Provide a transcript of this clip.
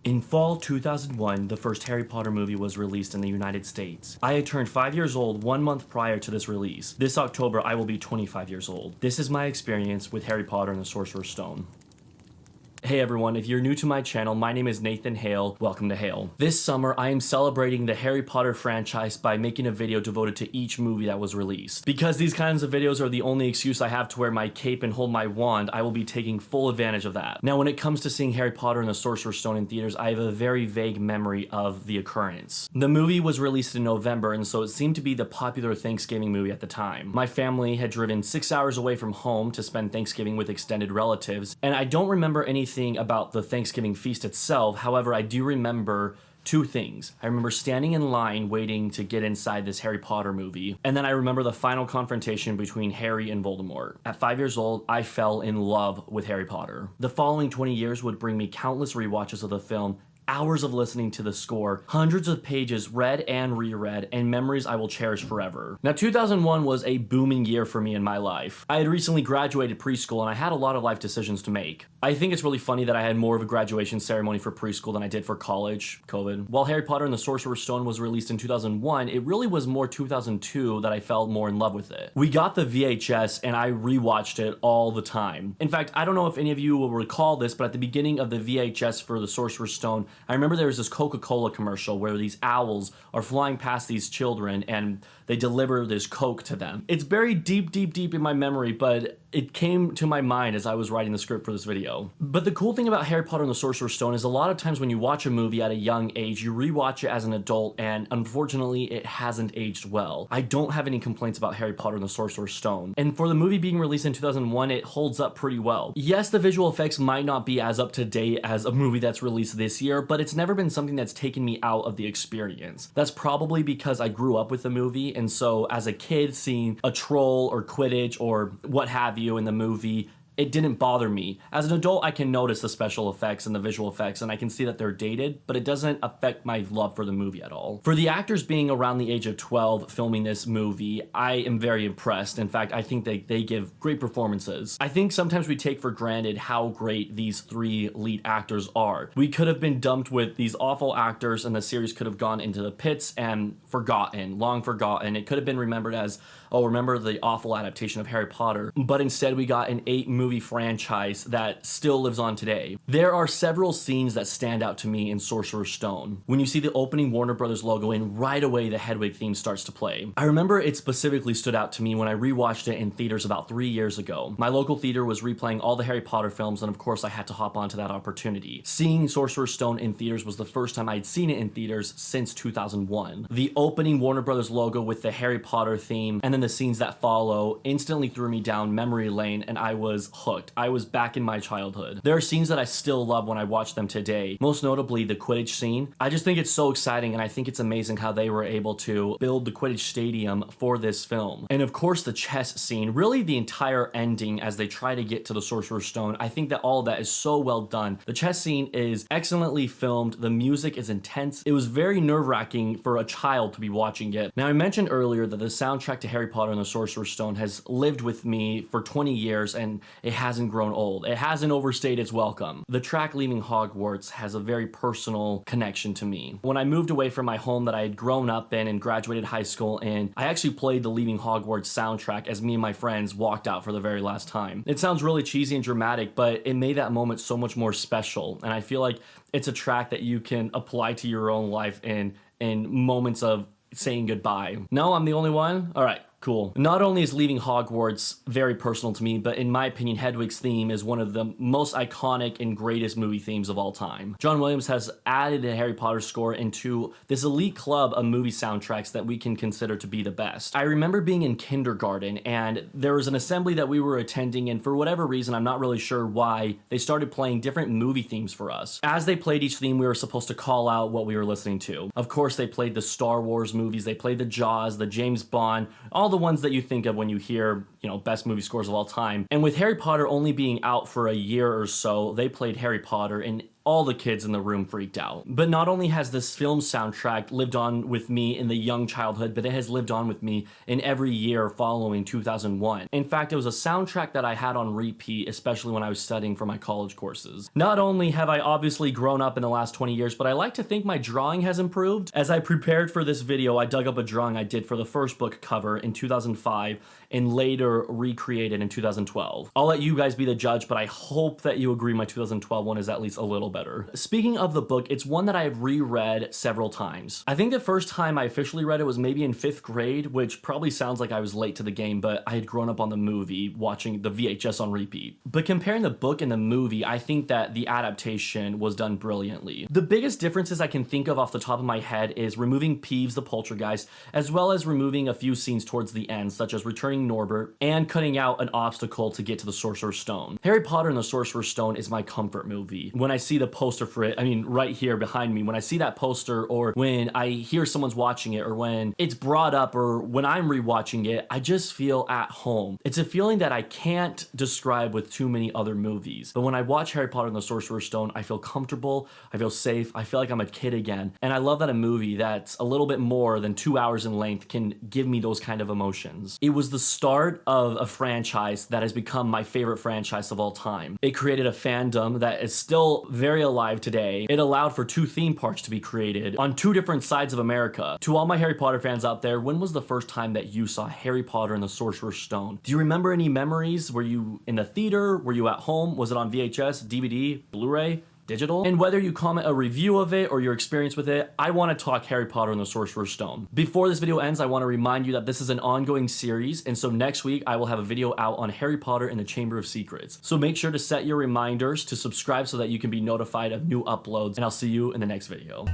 In fall 2001, the first Harry Potter movie was released in the United States. I had turned 5 years old 1 month prior to this release. This October, I will be 25 years old. This is my experience with Harry Potter and the Sorcerer's Stone. Hey everyone, if you're new to my channel, my name is Nathan Hale. Welcome to Hale. This summer, I am celebrating the Harry Potter franchise by making a video devoted to each movie that was released. Because these kinds of videos are the only excuse I have to wear my cape and hold my wand, I will be taking full advantage of that. Now, when it comes to seeing Harry Potter and the Sorcerer's Stone in theaters, I have a very vague memory of the occurrence. The movie was released in November, and so it seemed to be the popular Thanksgiving movie at the time. My family had driven 6 hours away from home to spend Thanksgiving with extended relatives, and I don't remember anything about the Thanksgiving feast itself. However, I do remember two things. I remember standing in line waiting to get inside this Harry Potter movie, and then I remember the final confrontation between Harry and Voldemort. At 5 years old, I fell in love with Harry Potter. The following 20 years would bring me countless rewatches of the film, hours of listening to the score, hundreds of pages read and reread, and memories I will cherish forever. Now, 2001 was a booming year for me in my life. I had recently graduated preschool and I had a lot of life decisions to make. I think it's really funny that I had more of a graduation ceremony for preschool than I did for college, COVID. While Harry Potter and the Sorcerer's Stone was released in 2001, it really was more 2002 that I fell more in love with it. We got the VHS and I rewatched it all the time. In fact, I don't know if any of you will recall this, but at the beginning of the VHS for the Sorcerer's Stone, I remember there was this Coca-Cola commercial where these owls are flying past these children and they deliver this Coke to them. It's buried deep in my memory, but it came to my mind as I was writing the script for this video. But the cool thing about Harry Potter and the Sorcerer's Stone is a lot of times when you watch a movie at a young age, you rewatch it as an adult, and unfortunately, it hasn't aged well. I don't have any complaints about Harry Potter and the Sorcerer's Stone. And for the movie being released in 2001, it holds up pretty well. Yes, the visual effects might not be as up to date as a movie that's released this year, but it's never been something that's taken me out of the experience. That's probably because I grew up with the movie, and so as a kid, seeing a troll or Quidditch or what have you in the movie, it didn't bother me. As an adult, I can notice the special effects and the visual effects, and I can see that they're dated, but it doesn't affect my love for the movie at all. For the actors being around the age of 12 filming this movie, I am very impressed. In fact, I think they give great performances. I think sometimes we take for granted how great these three lead actors are. We could have been dumped with these awful actors, and the series could have gone into the pits and forgotten, long forgotten. It could have been remembered as, oh, remember the awful adaptation of Harry Potter, but instead we got an 8-movie franchise that still lives on today. There are several scenes that stand out to me in Sorcerer's Stone. When you see the opening Warner Brothers logo and right away the Hedwig theme starts to play. I remember it specifically stood out to me when I rewatched it in theaters about 3 years ago. My local theater was replaying all the Harry Potter films, and of course I had to hop onto that opportunity. Seeing Sorcerer's Stone in theaters was the first time I'd seen it in theaters since 2001. The opening Warner Brothers logo with the Harry Potter theme and then the scenes that follow instantly threw me down memory lane, and I was hooked. I was back in my childhood. There are scenes that I still love when I watch them today, most notably the Quidditch scene. I just think it's so exciting, and I think it's amazing how they were able to build the Quidditch stadium for this film. And of course the chess scene, really the entire ending as they try to get to the Sorcerer's Stone. I think that all of that is so well done. The chess scene is excellently filmed. The music is intense. It was very nerve-wracking for a child to be watching it. Now, I mentioned earlier that the soundtrack to Harry Potter and the Sorcerer's Stone has lived with me for 20 years, and it hasn't grown old. It hasn't overstayed its welcome. The track Leaving Hogwarts has a very personal connection to me. When I moved away from my home that I had grown up in and graduated high school in, I actually played the Leaving Hogwarts soundtrack as me and my friends walked out for the very last time. It sounds really cheesy and dramatic, but it made that moment so much more special, and I feel like it's a track that you can apply to your own life in moments of saying goodbye. No, I'm the only one? All right. Cool. Not only is Leaving Hogwarts very personal to me, but in my opinion, Hedwig's theme is one of the most iconic and greatest movie themes of all time. John Williams has added a Harry Potter score into this elite club of movie soundtracks that we can consider to be the best. I remember being in kindergarten, and there was an assembly that we were attending, and for whatever reason, I'm not really sure why, they started playing different movie themes for us. As they played each theme, we were supposed to call out what we were listening to. Of course, they played the Star Wars movies, they played the Jaws, the James Bond, all the ones that you think of when you hear, best movie scores of all time. And with Harry Potter only being out for a year or so, they played Harry Potter in all the kids in the room freaked out. But not only has this film soundtrack lived on with me in the young childhood, but it has lived on with me in every year following 2001. In fact, it was a soundtrack that I had on repeat, especially when I was studying for my college courses. Not only have I obviously grown up in the last 20 years, but I like to think my drawing has improved. As I prepared for this video, I dug up a drawing I did for the first book cover in 2005 and later recreated in 2012. I'll let you guys be the judge, but I hope that you agree my 2012 one is at least a little better. Speaking of the book, it's one that I have reread several times. I think the first time I officially read it was maybe in 5th grade, which probably sounds like I was late to the game, but I had grown up on the movie, watching the VHS on repeat. But comparing the book and the movie, I think that the adaptation was done brilliantly. The biggest differences I can think of off the top of my head is removing Peeves the Poltergeist, as well as removing a few scenes towards the end, such as returning Norbert and cutting out an obstacle to get to the Sorcerer's Stone. Harry Potter and the Sorcerer's Stone is my comfort movie. When I see the poster for it, I mean right here behind me, when I see that poster or when I hear someone's watching it or when it's brought up or when I'm rewatching it, I just feel at home. It's a feeling that I can't describe with too many other movies. But when I watch Harry Potter and the Sorcerer's Stone, I feel comfortable, I feel safe, I feel like I'm a kid again. And I love that a movie that's a little bit more than 2 hours in length can give me those kind of emotions. It was the start of a franchise that has become my favorite franchise of all time. It created a fandom that is still very alive today. It allowed for 2 theme parks to be created on 2 different sides of America. To all my Harry Potter fans out there, when was the first time that you saw Harry Potter and the Sorcerer's Stone? Do you remember any memories? Were you in the theater? Were you at home? Was it on VHS, DVD, Blu-ray? Digital? And whether you comment a review of it or your experience with it, I want to talk Harry Potter and the Sorcerer's Stone. Before this video ends, I want to remind you that this is an ongoing series, and so next week I will have a video out on Harry Potter and the Chamber of Secrets. So make sure to set your reminders to subscribe so that you can be notified of new uploads, and I'll see you in the next video.